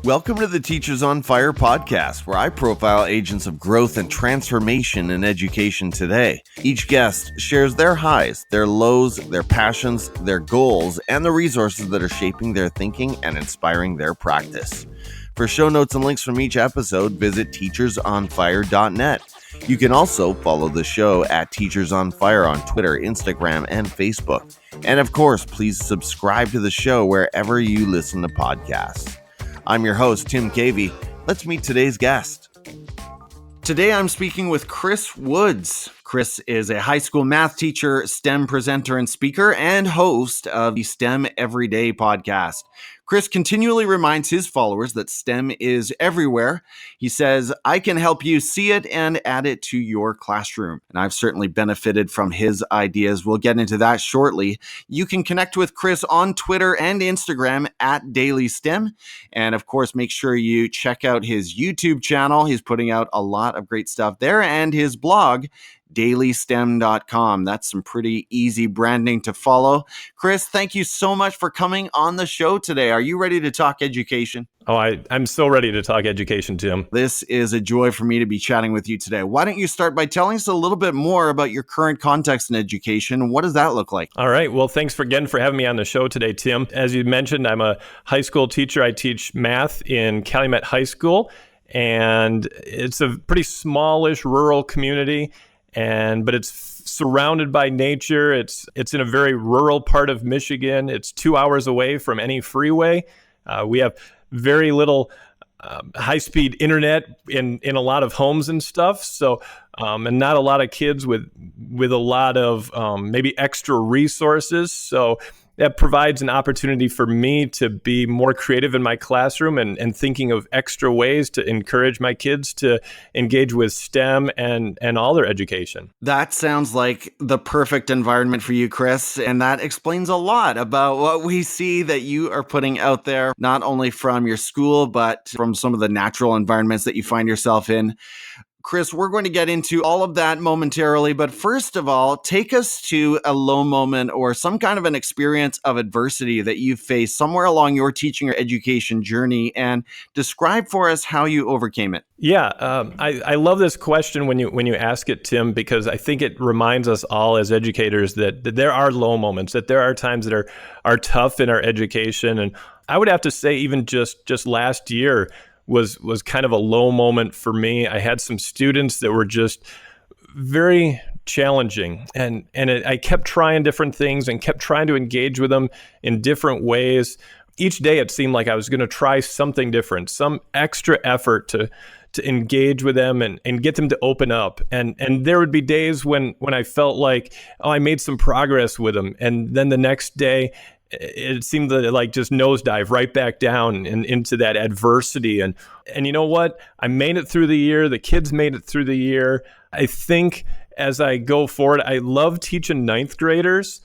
Welcome to the Teachers on Fire podcast, where I profile agents of growth and transformation in education today. Each guest shares their highs, their lows, their passions, their goals, and the resources that are shaping their thinking and inspiring their practice. For show notes and links from each episode, visit teachersonfire.net. You can also follow the show at Teachers on Fire on Twitter, Instagram, and Facebook. And of course, please subscribe to the show wherever you listen to podcasts. I'm your host, Tim Cavey. Let's meet today's guest. Today, I'm speaking with Chris Woods. Chris is a high school math teacher, STEM presenter and speaker, and host of the STEM Everyday podcast. Chris continually reminds his followers that STEM is everywhere. He says, I can help you see it and add it to your classroom. And I've certainly benefited from his ideas. We'll get into that shortly. You can connect with Chris on Twitter and Instagram at Daily STEM. And of course, make sure you check out his YouTube channel. He's putting out a lot of great stuff there, and his blog, dailystem.com. That's some pretty easy branding to follow. Chris, thank you so much for coming on the show today. Are you ready to talk education? Oh, I'm so ready to talk education, Tim. This is a joy for me to be chatting with you today. Why don't you start by telling us a little bit more about your current context in education? What does that look like? All right. Well, thanks again for having me on the show today, Tim. As you mentioned, I'm a high school teacher. I teach math in Calumet High School, and it's a pretty smallish rural community. But it's surrounded by nature. It's in a very rural part of Michigan. It's 2 hours away from any freeway. We have very little high-speed internet in a lot of homes and stuff. So, and not a lot of kids with a lot of maybe extra resources. So that provides an opportunity for me to be more creative in my classroom and thinking of extra ways to encourage my kids to engage with STEM and all their education. That sounds like the perfect environment for you, Chris. And that explains a lot about what we see that you are putting out there, not only from your school, but from some of the natural environments that you find yourself in. Chris, we're going to get into all of that momentarily, but first of all, take us to a low moment or some kind of an experience of adversity that you faced somewhere along your teaching or education journey, and describe for us how you overcame it. Yeah, I love this question when you ask it, Tim, because I think it reminds us all as educators that there are low moments, that there are times that are tough in our education. And I would have to say even just last year was kind of a low moment for me. I had some students that were just very challenging, and I kept trying different things and kept trying to engage with them in different ways. Each day it seemed like I was going to try something different, some extra effort to engage with them and get them to open up. And there would be days when I felt like, I made some progress with them. And then the next day, it seemed to like just nosedive right back down and into that adversity. And you know what? I made it through the year. The kids made it through the year. I think as I go forward, I love teaching ninth graders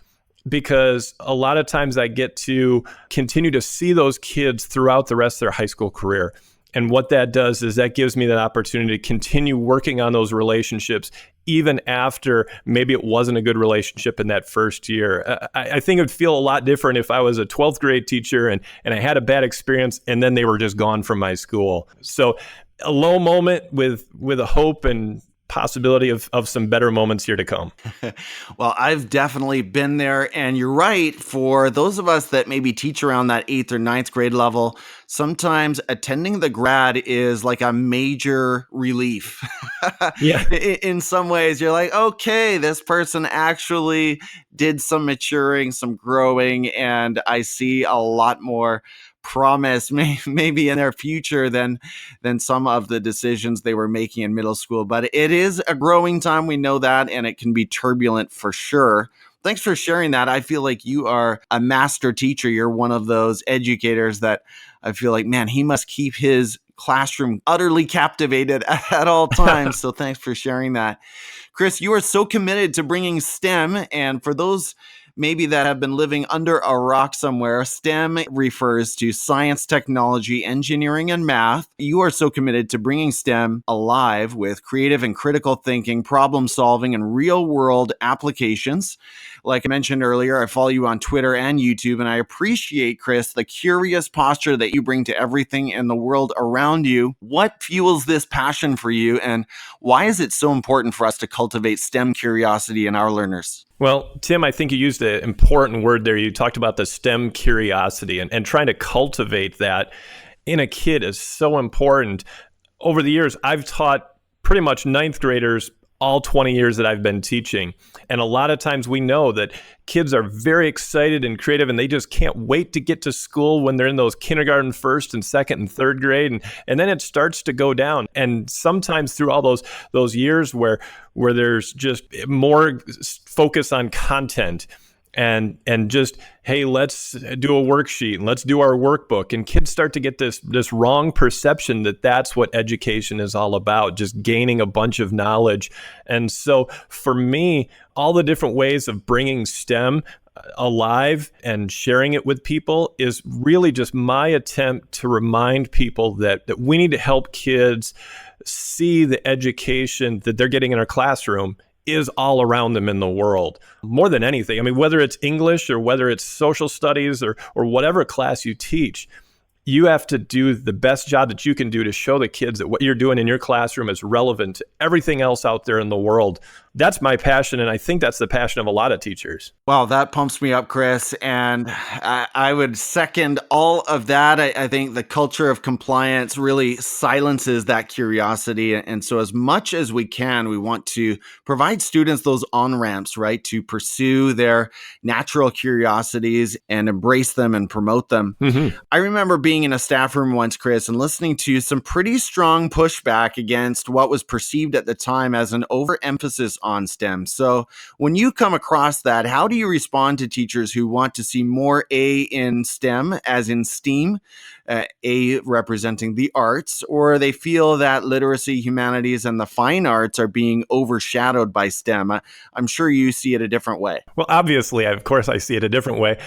because a lot of times I get to continue to see those kids throughout the rest of their high school career. And what that does is that gives me that opportunity to continue working on those relationships even after maybe it wasn't a good relationship in that first year. I think it would feel a lot different if I was a 12th grade teacher and I had a bad experience and then they were just gone from my school. So a low moment with a hope and possibility of some better moments here to come. Well, I've definitely been there, and you're right. For those of us that maybe teach around that 8th or 9th grade level, sometimes attending the grad is like a major relief. Yeah. In some ways, you're like, okay, this person actually did some maturing, some growing, and I see a lot more promise maybe in their future than some of the decisions they were making in middle school. But it is a growing time. We know that, and it can be turbulent for sure. Thanks for sharing that. I feel like you are a master teacher. You're one of those educators that I feel like, man, he must keep his classroom utterly captivated at all times. So thanks for sharing that. Chris, you are so committed to bringing STEM, and for those maybe that have been living under a rock somewhere, STEM refers to science, technology, engineering, and math. You are so committed to bringing STEM alive with creative and critical thinking, problem solving, and real world applications. Like I mentioned earlier, I follow you on Twitter and YouTube, and I appreciate, Chris, the curious posture that you bring to everything in the world around you. What fuels this passion for you, and why is it so important for us to cultivate STEM curiosity in our learners? Well, Tim, I think you used an important word there. You talked about the STEM curiosity, and trying to cultivate that in a kid is so important. Over the years, I've taught pretty much ninth graders all 20 years that I've been teaching. And a lot of times we know that kids are very excited and creative, and they just can't wait to get to school when they're in those kindergarten, first and second and third grade. And then it starts to go down. And sometimes through all those years where there's just more focus on content and just, hey, let's do a worksheet and let's do our workbook. And kids start to get this wrong perception that that's what education is all about, just gaining a bunch of knowledge. And so for me, all the different ways of bringing STEM alive and sharing it with people is really just my attempt to remind people that we need to help kids see the education that they're getting in our classroom is all around them in the world. More than anything, I mean, whether it's English or whether it's social studies or whatever class you teach, you have to do the best job that you can do to show the kids that what you're doing in your classroom is relevant to everything else out there in the world. That's my passion, and I think that's the passion of a lot of teachers. Wow, that pumps me up, Chris. And I would second all of that. I think the culture of compliance really silences that curiosity. And so as much as we can, we want to provide students those on-ramps, right, to pursue their natural curiosities and embrace them and promote them. Mm-hmm. I remember being in a staff room once, Chris, and listening to some pretty strong pushback against what was perceived at the time as an overemphasis on STEM. So when you come across that, how do you respond to teachers who want to see more A in STEM, as in STEAM, A representing the arts, or they feel that literacy, humanities, and the fine arts are being overshadowed by STEM? I'm sure you see it a different way. Well, obviously, of course, I see it a different way.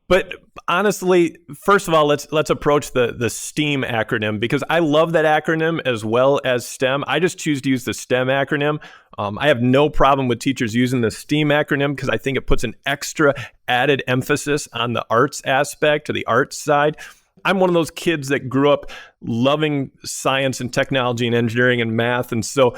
But honestly, first of all, let's approach the STEAM acronym, because I love that acronym as well as STEM. I just choose to use the STEM acronym. I have no problem with teachers using the STEAM acronym because I think it puts an extra added emphasis on the arts aspect or the arts side. I'm one of those kids that grew up loving science and technology and engineering and math. And so,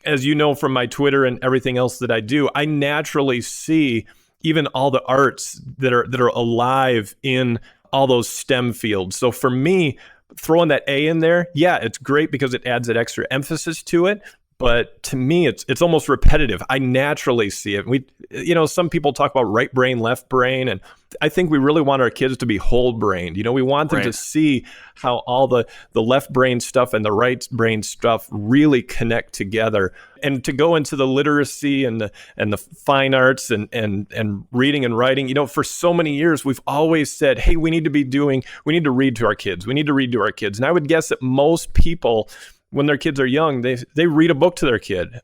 as you know from my Twitter and everything else that I do, I naturally see even all the arts that are alive in all those STEM fields. So for me, throwing that A in there, yeah, it's great because it adds that extra emphasis to it. But to me, it's almost repetitive. I naturally see it. Some people talk about right brain, left brain, and I think we really want our kids to be whole brained. We want them to see how all the left brain stuff and the right brain stuff really connect together. And to go into the literacy and the fine arts and reading and writing, for so many years we've always said, hey, we need to read to our kids. We need to read to our kids. And I would guess that most people, when their kids are young, they read a book to their kid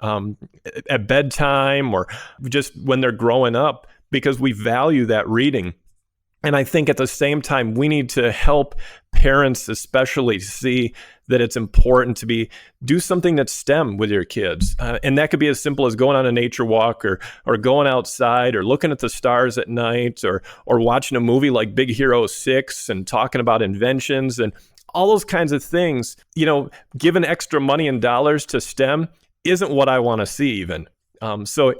at bedtime or just when they're growing up, because we value that reading. And I think at the same time, we need to help parents especially see that it's important to do something that's STEM with your kids. And that could be as simple as going on a nature walk or going outside or looking at the stars at night or watching a movie like Big Hero 6 and talking about inventions and all those kinds of things. Giving extra money and dollars to STEM isn't what I want to see even. So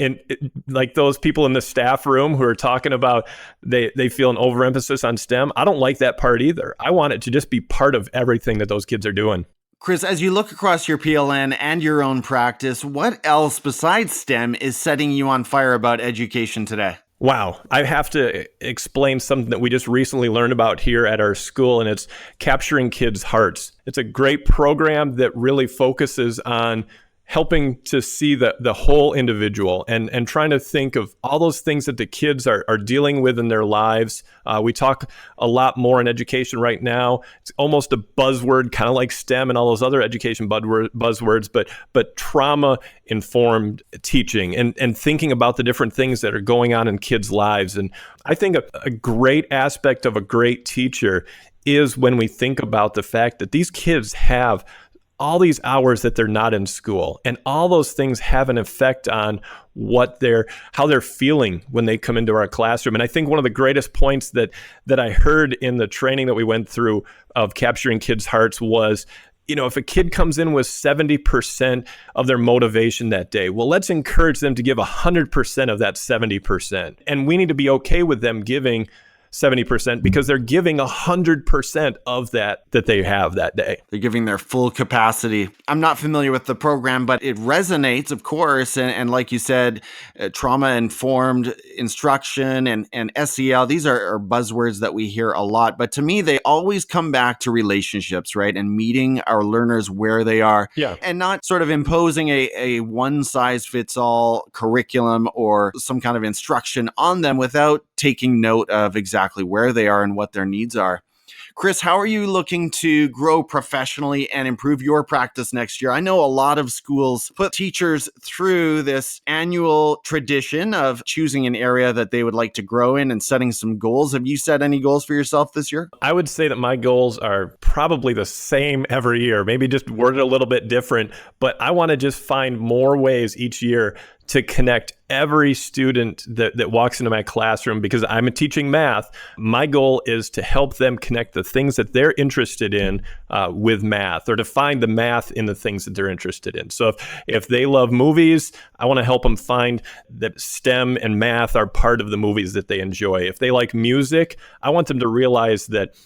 like those people in the staff room who are talking about they feel an overemphasis on STEM, I don't like that part either. I want it to just be part of everything that those kids are doing. Chris, as you look across your PLN and your own practice, what else besides STEM is setting you on fire about education today? Wow. I have to explain something that we just recently learned about here at our school, and it's capturing kids' hearts. It's a great program that really focuses on helping to see the whole individual and trying to think of all those things that the kids are dealing with in their lives. We talk a lot more in education right now. It's almost a buzzword, kind of like STEM and all those other education buzzwords, but trauma-informed teaching and thinking about the different things that are going on in kids' lives. And I think a great aspect of a great teacher is when we think about the fact that these kids have all these hours that they're not in school, and all those things have an effect on how they're feeling when they come into our classroom. And I think one of the greatest points that I heard in the training that we went through of capturing kids' hearts was, if a kid comes in with 70% of their motivation that day, well, let's encourage them to give 100% of that 70%. And we need to be okay with them giving 70% because they're giving 100% of that they have that day. They're giving their full capacity. I'm not familiar with the program, but it resonates, of course. And like you said, trauma-informed instruction and SEL, these are buzzwords that we hear a lot. But to me, they always come back to relationships, right? And meeting our learners where they are. Yeah. And not sort of imposing a one-size-fits-all curriculum or some kind of instruction on them without taking note of exactly where they are and what their needs are. Chris, how are you looking to grow professionally and improve your practice next year? I know a lot of schools put teachers through this annual tradition of choosing an area that they would like to grow in and setting some goals. Have you set any goals for yourself this year? I would say that my goals are probably the same every year, maybe just worded a little bit different, but I want to just find more ways each year to connect every student that walks into my classroom, because I'm teaching math. My goal is to help them connect the things that they're interested in with math, or to find the math in the things that they're interested in. So if they love movies, I want to help them find that STEM and math are part of the movies that they enjoy. If they like music, I want them to realize that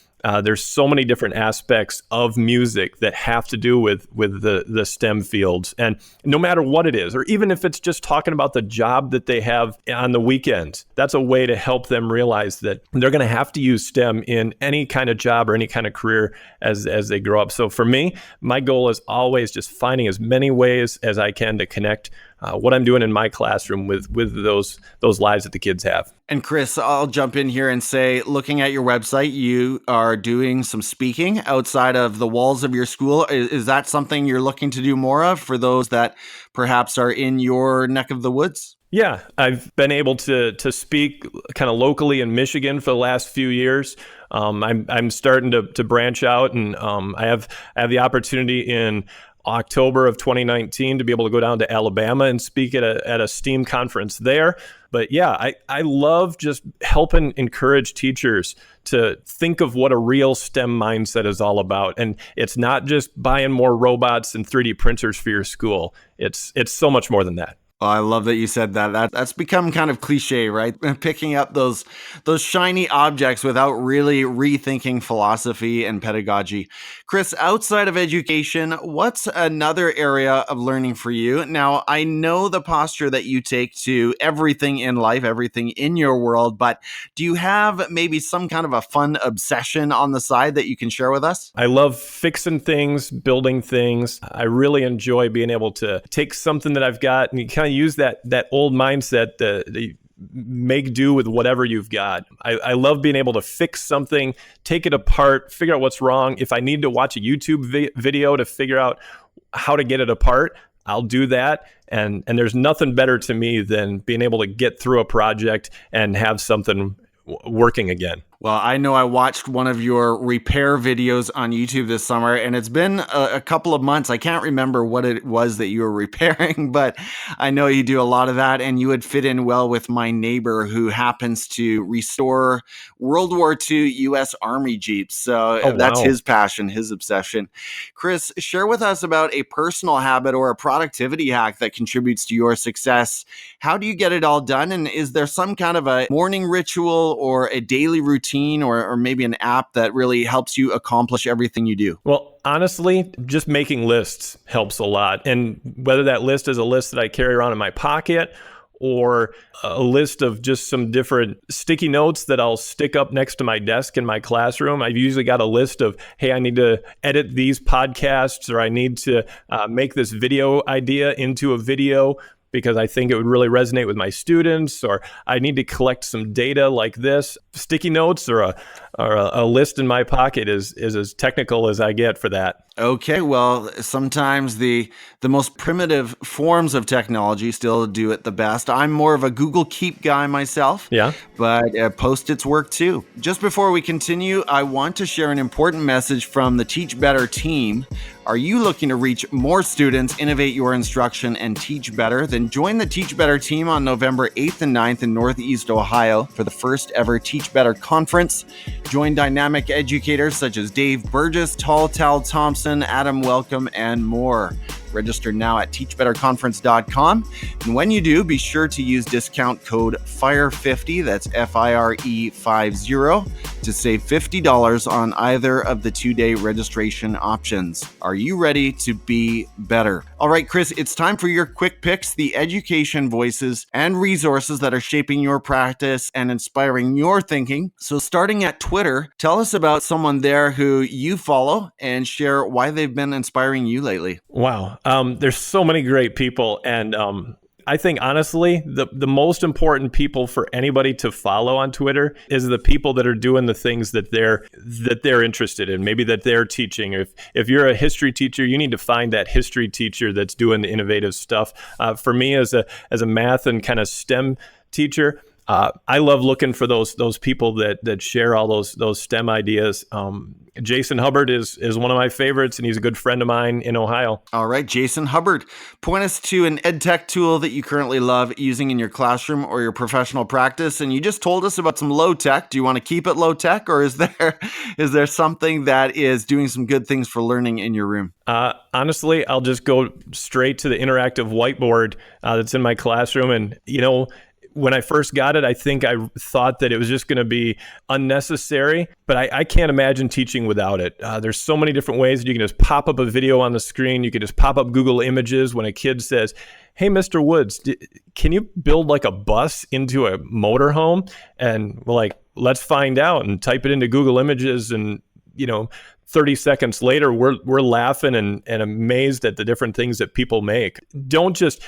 there's so many different aspects of music that have to do with the STEM fields. And no matter what it is, or even if it's just talking about the job that they have on the weekends, that's a way to help them realize that they're going to have to use STEM in any kind of job or any kind of career as they grow up. So for me, my goal is always just finding as many ways as I can to connect what I'm doing in my classroom with those lives that the kids have. And Chris, I'll jump in here and say, looking at your website, you are doing some speaking outside of the walls of your school. Is that something you're looking to do more of for those that perhaps are in your neck of the woods? Yeah, I've been able to speak kind of locally in Michigan for the last few years. I'm starting to branch out, and I have the opportunity in October of 2019 to be able to go down to Alabama and speak at a STEAM conference there. But yeah, I love just helping encourage teachers to think of what a real STEM mindset is all about. And it's not just buying more robots and 3D printers for your school. It's so much more than that. Well, I love that you said that. That's become kind of cliche, right? Picking up those shiny objects without really rethinking philosophy and pedagogy. Chris, outside of education, what's another area of learning for you? Now, I know the posture that you take to everything in life, everything in your world, but do you have maybe some kind of a fun obsession on the side that you can share with us? I love fixing things, building things. I really enjoy being able to take something that I've got and kind of use that old mindset that make do with whatever you've got. I love being able to fix something, take it apart, figure out what's wrong. If I need to watch a YouTube video to figure out how to get it apart, I'll do that. And there's nothing better to me than being able to get through a project and have something working again. Well, I know I watched one of your repair videos on YouTube this summer, and it's been a couple of months. I can't remember what it was that you were repairing, but I know you do a lot of that, and you would fit in well with my neighbor who happens to restore World War II U.S. Army Jeeps. So That's his passion, his obsession. Chris, share with us about a personal habit or a productivity hack that contributes to your success. How do you get it all done? And is there some kind of a morning ritual or a daily routine or maybe an app that really helps you accomplish everything you do? Well, honestly, just making lists helps a lot. And whether that list is a list that I carry around in my pocket, or a list of just some different sticky notes that I'll stick up next to my desk in my classroom. I've usually got a list of, hey, I need to edit these podcasts, or I need to make this video idea into a video because I think it would really resonate with my students, or I need to collect some data like this. Sticky notes or a list in my pocket is as technical as I get for that. Okay, well, sometimes the most primitive forms of technology still do it the best. I'm more of a Google Keep guy myself, but Post-its work too. Just before we continue, I want to share an important message from the Teach Better team. Are you looking to reach more students, innovate your instruction, and teach better? Then join the Teach Better team on November 8th and 9th in Northeast Ohio for the first ever Teach Better conference. Join dynamic educators such as Dave Burgess, Tal Thompson, Adam Welcome, and more. Register now at teachbetterconference.com. And when you do, be sure to use discount code FIRE50, that's FIRE50, to save $50 on either of the 2-day registration options. Are you ready to be better? All right, Chris, it's time for your quick picks, the education voices and resources that are shaping your practice and inspiring your thinking. So starting at Twitter, tell us about someone there who you follow and share why they've been inspiring you lately. Wow. There's so many great people. And I think, honestly, the most important people for anybody to follow on Twitter is the people that are doing the things that they're interested in, maybe that they're teaching. If you're a history teacher, you need to find that history teacher that's doing the innovative stuff. For me, as a math and kind of STEM teacher, I love looking for those people that share all those STEM ideas. Jason Hubbard is one of my favorites, and he's a good friend of mine in Ohio. All right, Jason Hubbard. Point us to an edtech tool that you currently love using in your classroom or your professional practice. And you just told us about some low tech. Do you want to keep it low tech, or is there something that is doing some good things for learning in your room? Honestly, I'll just go straight to the interactive whiteboard that's in my classroom. And, when I first got it, I think I thought that it was just going to be unnecessary, but I can't imagine teaching without it. There's so many different ways that you can just pop up a video on the screen. You can just pop up Google Images when a kid says, hey, Mr. Woods, can you build like a bus into a motorhome? And we're like, let's find out, and type it into Google Images, and 30 seconds later, we're laughing and amazed at the different things that people make. Don't just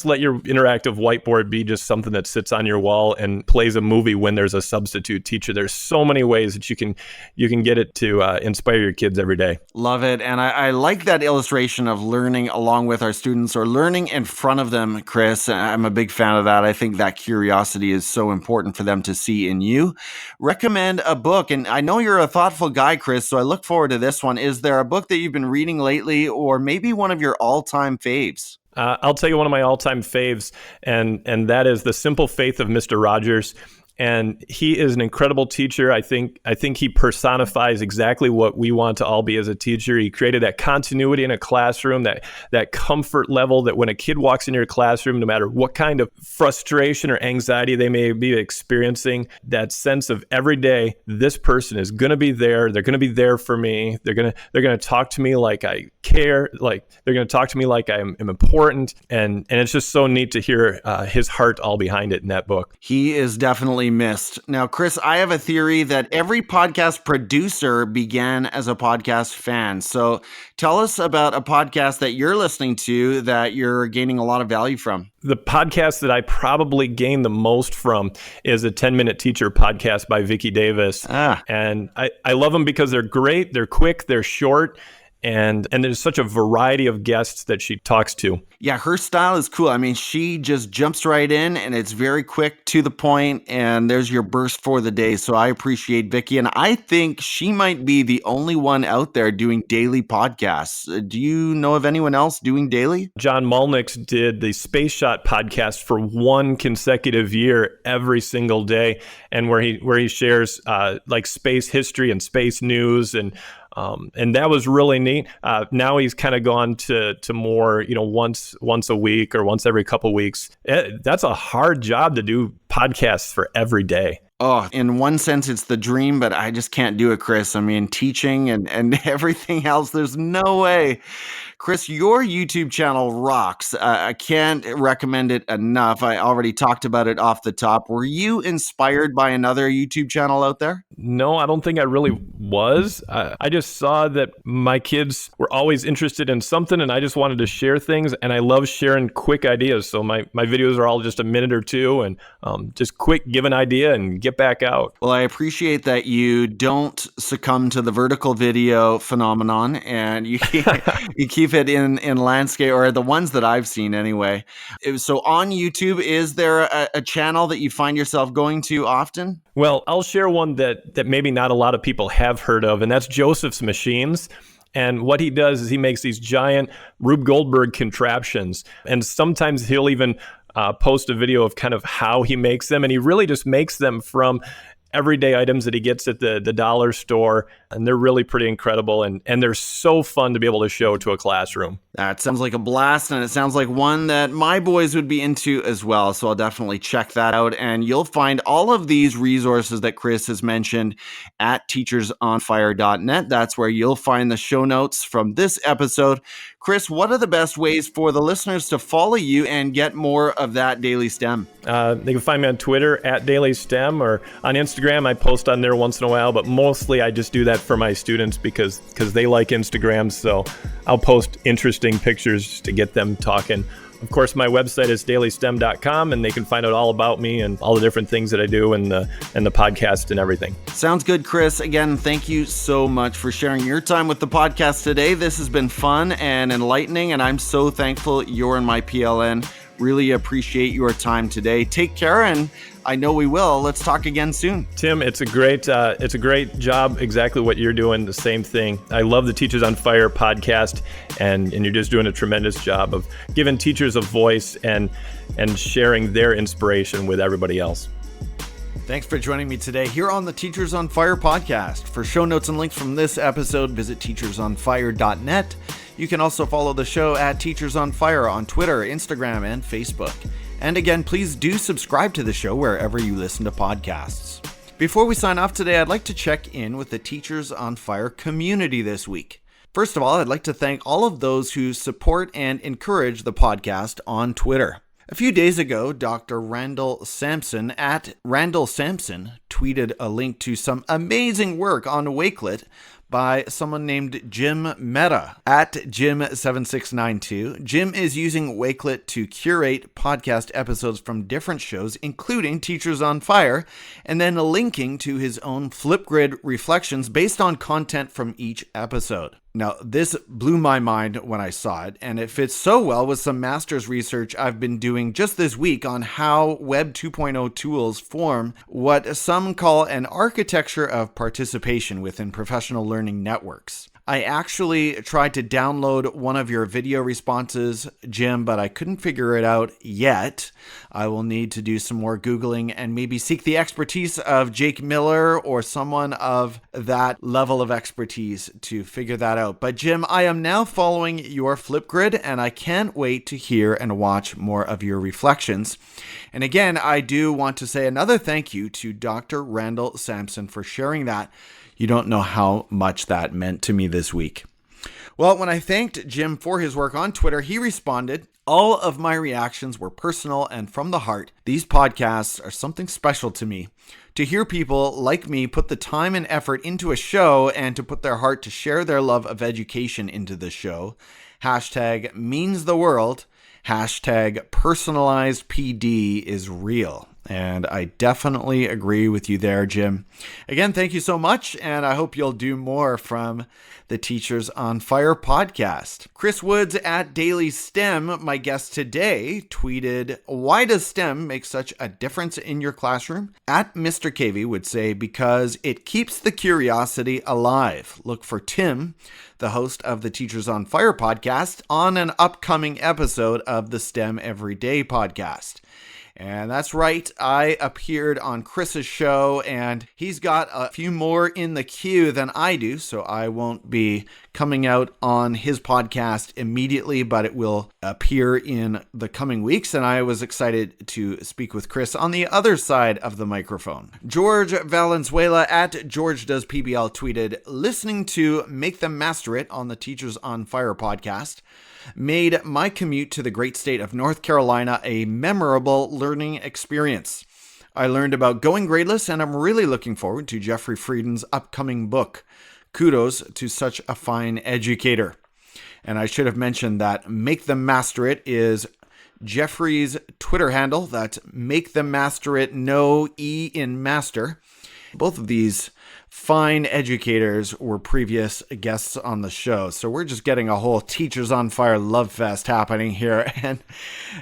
let your interactive whiteboard be just something that sits on your wall and plays a movie when there's a substitute teacher. There's so many ways that you can get it to inspire your kids every day. Love it. And I like that illustration of learning along with our students, or learning in front of them, Chris. I'm a big fan of that. I think that curiosity is so important for them to see in you. Recommend a book. And I know you're a thoughtful guy, Chris, so I look forward to this one. Is there a book that you've been reading lately, or maybe one of your all-time faves? I'll tell you one of my all-time faves, and that is The Simple Faith of Mr. Rogers. And he is an incredible teacher. I think he personifies exactly what we want to all be as a teacher. He created that continuity in a classroom, that comfort level that when a kid walks into your classroom, no matter what kind of frustration or anxiety they may be experiencing, that sense of every day, this person is going to be there. They're going to be there for me. They're going to talk to me like I care, like they're going to talk to me like I'm important. And it's just so neat to hear his heart all behind it in that book. He is definitely missed. Now, Chris, I have a theory that every podcast producer began as a podcast fan. So tell us about a podcast that you're listening to that you're gaining a lot of value from. The podcast that I probably gain the most from is a 10-Minute Teacher podcast by Vicki Davis. And I love them because they're great, they're quick, they're short, and there's such a variety of guests that she talks to. Yeah, her style is cool. I mean, she just jumps right in, and it's very quick, to the point, and there's your burst for the day. So I appreciate Vicki, and I think she might be the only one out there doing daily podcasts. Do you know of anyone else doing daily? John Mulnick's did the Space Shot podcast for one consecutive year, every single day, and where he shares like space history and space news, and that was really neat. Now he's kind of gone to more, once a week or once every couple weeks. That's a hard job to do podcasts for every day. Oh, in one sense, it's the dream, but I just can't do it, Chris. I mean, teaching and everything else, there's no way. Chris, your YouTube channel rocks. I can't recommend it enough. I already talked about it off the top. Were you inspired by another YouTube channel out there? No, I don't think I really was. I just saw that my kids were always interested in something, and I just wanted to share things, and I love sharing quick ideas. So my videos are all just a minute or two, and just quick, give an idea and get back out. Well, I appreciate that you don't succumb to the vertical video phenomenon, and you keep it in landscape, or the ones that I've seen anyway. So on YouTube, is there a channel that you find yourself going to often? Well, I'll share one that maybe not a lot of people have heard of, and that's Joseph's Machines. And what he does is he makes these giant Rube Goldberg contraptions, and sometimes he'll even post a video of kind of how he makes them, and he really just makes them from everyday items that he gets at the dollar store, and they're really pretty incredible, and they're so fun to be able to show to a classroom. That sounds like a blast, and it sounds like one that my boys would be into as well, so I'll definitely check that out. And you'll find all of these resources that Chris has mentioned at TeacherOnFire.net. That's where you'll find the show notes from this episode. Chris, what are the best ways for the listeners to follow you and get more of that Daily STEM? They can find me on Twitter at Daily STEM, or on Instagram. I post on there once in a while, but mostly I just do that for my students because they like Instagram. So I'll post interesting pictures to get them talking. Of course, my website is dailystem.com, and they can find out all about me and all the different things that I do and the podcast and everything. Sounds good, Chris. Again, thank you so much for sharing your time with the podcast today. This has been fun and enlightening, and I'm so thankful you're in my PLN. Really appreciate your time today. Take care, and I know we will. Let's talk again soon. Tim, it's a great job. Exactly what you're doing. The same thing. I love the Teachers on Fire podcast, and you're just doing a tremendous job of giving teachers a voice and sharing their inspiration with everybody else. Thanks for joining me today here on the Teachers on Fire podcast. For show notes and links from this episode, visit teachersonfire.net. You can also follow the show at Teachers on Fire on Twitter, Instagram, and Facebook. And again, please do subscribe to the show wherever you listen to podcasts. Before we sign off today, I'd like to check in with the Teachers on Fire community this week. First of all, I'd like to thank all of those who support and encourage the podcast on Twitter. A few days ago, Dr. Randall Sampson at Randall Sampson tweeted a link to some amazing work on Wakelet by someone named Jim Mehta at Jim7692. Jim is using Wakelet to curate podcast episodes from different shows, including Teachers on Fire, and then linking to his own Flipgrid reflections based on content from each episode. Now, this blew my mind when I saw it, and it fits so well with some master's research I've been doing just this week on how Web 2.0 tools form what some call an architecture of participation within professional learning networks. I actually tried to download one of your video responses, Jim, but I couldn't figure it out yet. I will need to do some more Googling and maybe seek the expertise of Jake Miller or someone of that level of expertise to figure that out. But Jim, I am now following your Flipgrid, and I can't wait to hear and watch more of your reflections. And again, I do want to say another thank you to Dr. Randall Sampson for sharing that. You don't know how much that meant to me this week. Well, when I thanked Jim for his work on Twitter, he responded, "All of my reactions were personal and from the heart. These podcasts are something special to me. To hear people like me put the time and effort into a show and to put their heart to share their love of education into the show. Hashtag means the world. Hashtag personalized PD is real." And I definitely agree with you there, Jim. Again, thank you so much, and I hope you'll do more from the Teachers on Fire podcast. Chris Woods at Daily STEM, my guest today, tweeted, "Why does STEM make such a difference in your classroom?" At Mr. Cavey would say, "Because it keeps the curiosity alive." Look for Tim, the host of the Teachers on Fire podcast, on an upcoming episode of the STEM Everyday podcast. And that's right, I appeared on Chris's show, and he's got a few more in the queue than I do, so I won't be coming out on his podcast immediately, but it will appear in the coming weeks. And I was excited to speak with Chris on the other side of the microphone. George Valenzuela at George Does PBL tweeted, listening to Make Them Master It on the Teachers on Fire podcast made my commute to the great state of North Carolina a memorable learning experience. I learned about going gradeless, and I'm really looking forward to Jeffrey Frieden's upcoming book. Kudos to such a fine educator. And I should have mentioned that Make Them Master It is Jeffrey's Twitter handle. That's Make Them Master It, no E in master. Both of these fine educators were previous guests on the show. So we're just getting a whole Teachers on Fire love fest happening here.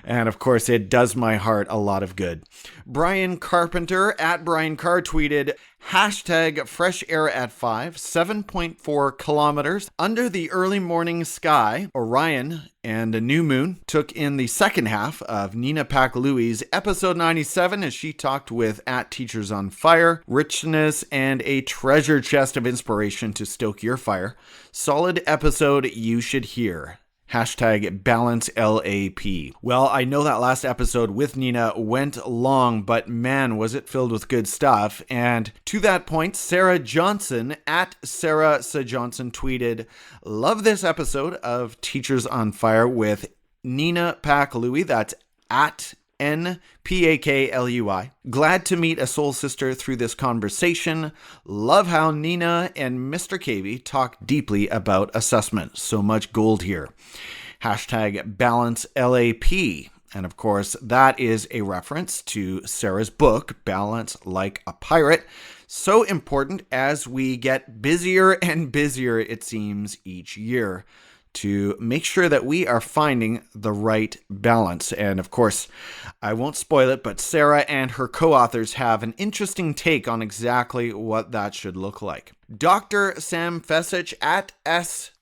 And of course, it does my heart a lot of good. Brian Carpenter at Brian Carr tweeted, hashtag fresh air at 5, 7.4 kilometers under the early morning sky. Orion and a new moon took in the second half of Nina Pack-Louie's episode 97 as she talked with at Teachers on Fire, richness and a treasure chest of inspiration to stoke your fire. Solid episode you should hear. Hashtag balance LAP. Well, I know that last episode with Nina went long, but man, was it filled with good stuff. And to that point, Sarah Johnson at Sarah Johnson tweeted, love this episode of Teachers on Fire with Nina Pack-Louie. That's at NPAKLUI. Glad to meet a soul sister through this conversation. Love how Nina and Mr. Cavey talk deeply about assessment. So much gold here. Hashtag balance LAP. And of course, that is a reference to Sarah's book, Balance Like a Pirate. So important as we get busier and busier, it seems, each year, to make sure that we are finding the right balance. And of course, I won't spoil it, but Sarah and her co-authors have an interesting take on exactly what that should look like. Dr. Sam Fesich at SFECICH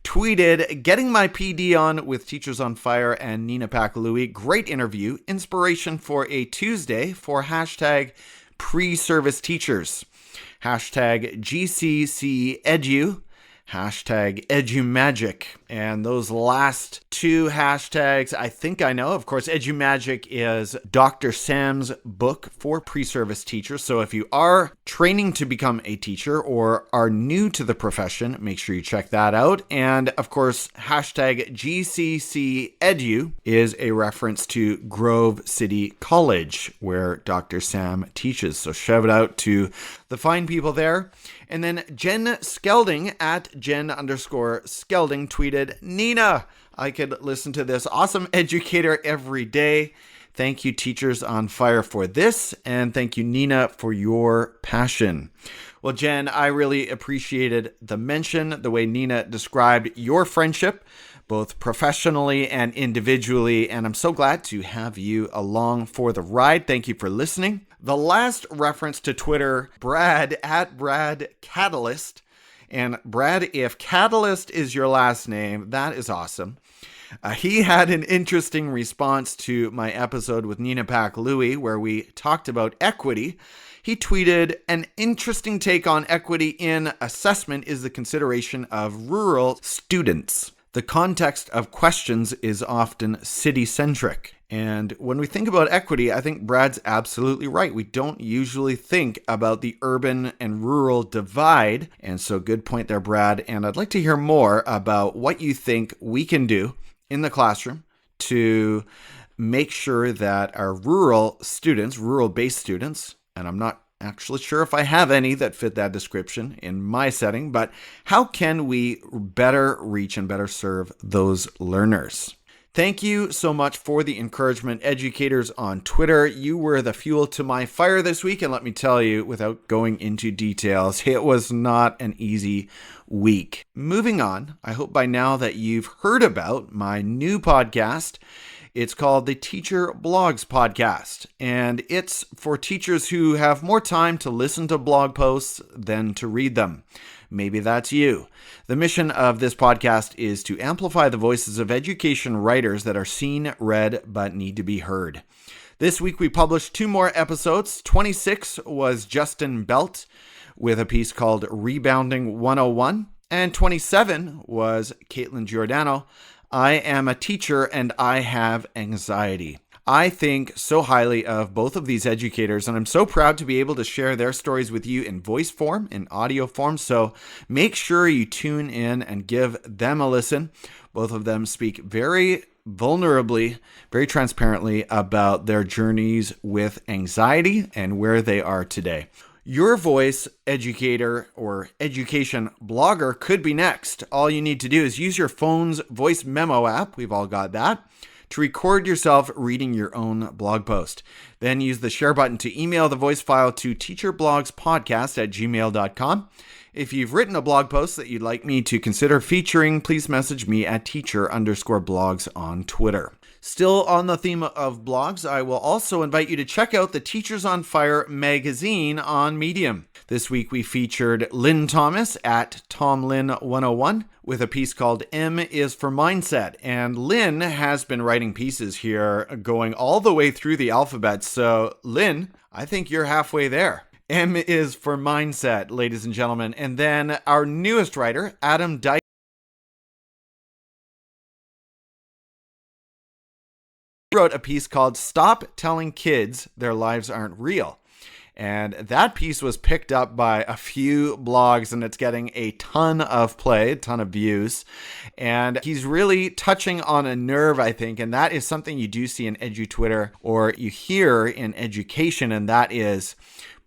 tweeted, getting my PD on with Teachers on Fire and Nina Pack-Louie. Great interview. Inspiration for a Tuesday for hashtag pre-service teachers. Hashtag GCCEdu. Hashtag EduMagic. And those last two hashtags, I think I know. Of course, EduMagic is Dr. Sam's book for pre-service teachers. So if you are training to become a teacher or are new to the profession, make sure you check that out. And of course, hashtag GCCEdu is a reference to Grove City College, where Dr. Sam teaches. So shout out to the fine people there. And then Jen Skelding at Jen_Skelding tweeted, Nina, I could listen to this awesome educator every day. Thank you, Teachers on Fire, for this. And thank you, Nina, for your passion. Well, Jen, I really appreciated the mention, the way Nina described your friendship, both professionally and individually. And I'm so glad to have you along for the ride. Thank you for listening. The last reference to Twitter, Brad at Brad Catalyst. And Brad, if Catalyst is your last name, that is awesome. He had an interesting response to my episode with Nina Pack-Louie, where we talked about equity. He tweeted, an interesting take on equity in assessment is the consideration of rural students. The context of questions is often city-centric. And when we think about equity, I think Brad's absolutely right. We don't usually think about the urban and rural divide. And so good point there, Brad. And I'd like to hear more about what you think we can do in the classroom to make sure that our rural students, rural-based students, and I'm not actually sure if I have any that fit that description in my setting, but how can we better reach and better serve those learners? Thank you so much for the encouragement, educators on Twitter. You were the fuel to my fire this week, and let me tell you, without going into details, it was not an easy week. Moving on, I hope by now that you've heard about my new podcast. It's called the Teacher Blogs Podcast, and it's for teachers who have more time to listen to blog posts than to read them. Maybe that's you. The mission of this podcast is to amplify the voices of education writers that are seen, read, but need to be heard. This week we published 2 more episodes. 26 was Justin Belt with a piece called Rebounding 101. And 27 was Caitlin Giordano. I am a teacher and I have anxiety. I think so highly of both of these educators, and I'm so proud to be able to share their stories with you in voice form, in audio form. So make sure you tune in and give them a listen. Both of them speak very vulnerably, very transparently about their journeys with anxiety and where they are today. Your voice educator or education blogger could be next. All you need to do is use your phone's voice memo app. We've all got that. To record yourself reading your own blog post. Then use the share button to email the voice file to teacherblogspodcast@gmail.com. If you've written a blog post that you'd like me to consider featuring, please message me at teacher_blogs on Twitter. Still on the theme of blogs, I will also invite you to check out the Teachers on Fire magazine on Medium. This week we featured Lynn Thomas at TomLynn101 with a piece called M is for Mindset. And Lynn has been writing pieces here going all the way through the alphabet. So Lynn, I think you're halfway there. M is for Mindset, ladies and gentlemen. And then our newest writer, Adam Dyke, wrote a piece called Stop Telling Kids Their Lives Aren't Real. And that piece was picked up by a few blogs and it's getting a ton of play, a ton of views. And he's really touching on a nerve, I think. And that is something you do see in EduTwitter or you hear in education. And that is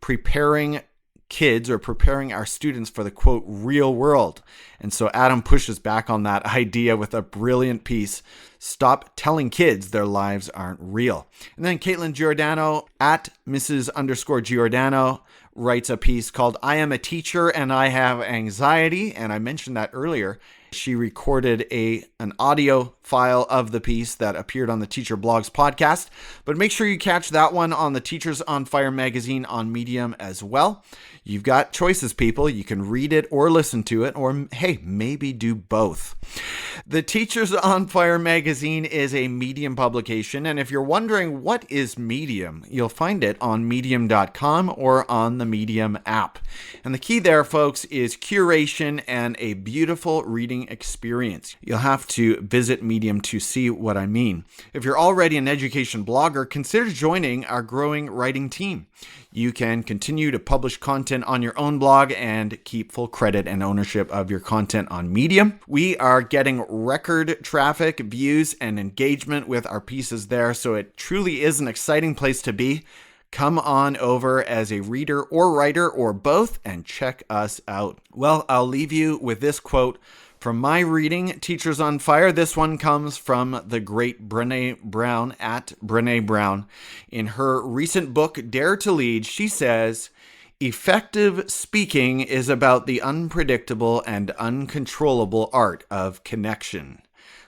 preparing kids or preparing our students for the quote real world. And so Adam pushes back on that idea with a brilliant piece. Stop telling kids their lives aren't real. And then Caitlin Giordano at Mrs._Giordano writes a piece called I am a teacher and I have anxiety. And I mentioned that earlier. She recorded an audio file of the piece that appeared on the Teacher Blogs podcast. But make sure you catch that one on the Teachers on Fire magazine on Medium as well. You've got choices, people. You can read it or listen to it, or hey, maybe do both. The Teachers on Fire magazine is a Medium publication, and if you're wondering what is Medium, you'll find it on medium.com or on the Medium app. And the key there, folks, is curation and a beautiful reading experience. You'll have to visit Medium to see what I mean. If you're already an education blogger, consider joining our growing writing team. You can continue to publish content on your own blog and keep full credit and ownership of your content on Medium. We are getting record traffic, views, and engagement with our pieces there, so it truly is an exciting place to be. Come on over as a reader or writer or both and check us out. Well, I'll leave you with this quote from my reading, Teachers on Fire. This one comes from the great Brené Brown at Brené Brown. In her recent book, Dare to Lead, she says, effective speaking is about the unpredictable and uncontrollable art of connection.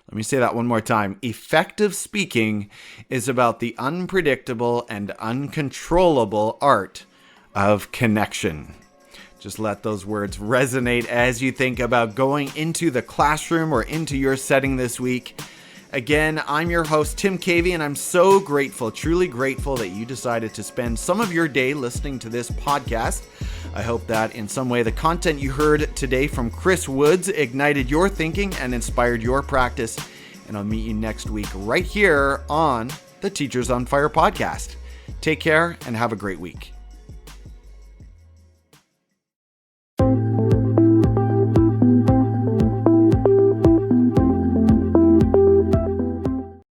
Let me say that one more time. Effective speaking is about the unpredictable and uncontrollable art of connection. Just let those words resonate as you think about going into the classroom or into your setting this week. Again, I'm your host, Tim Cavey, and I'm so grateful, truly grateful that you decided to spend some of your day listening to this podcast. I hope that in some way the content you heard today from Chris Woods ignited your thinking and inspired your practice. And I'll meet you next week right here on the Teachers on Fire podcast. Take care and have a great week.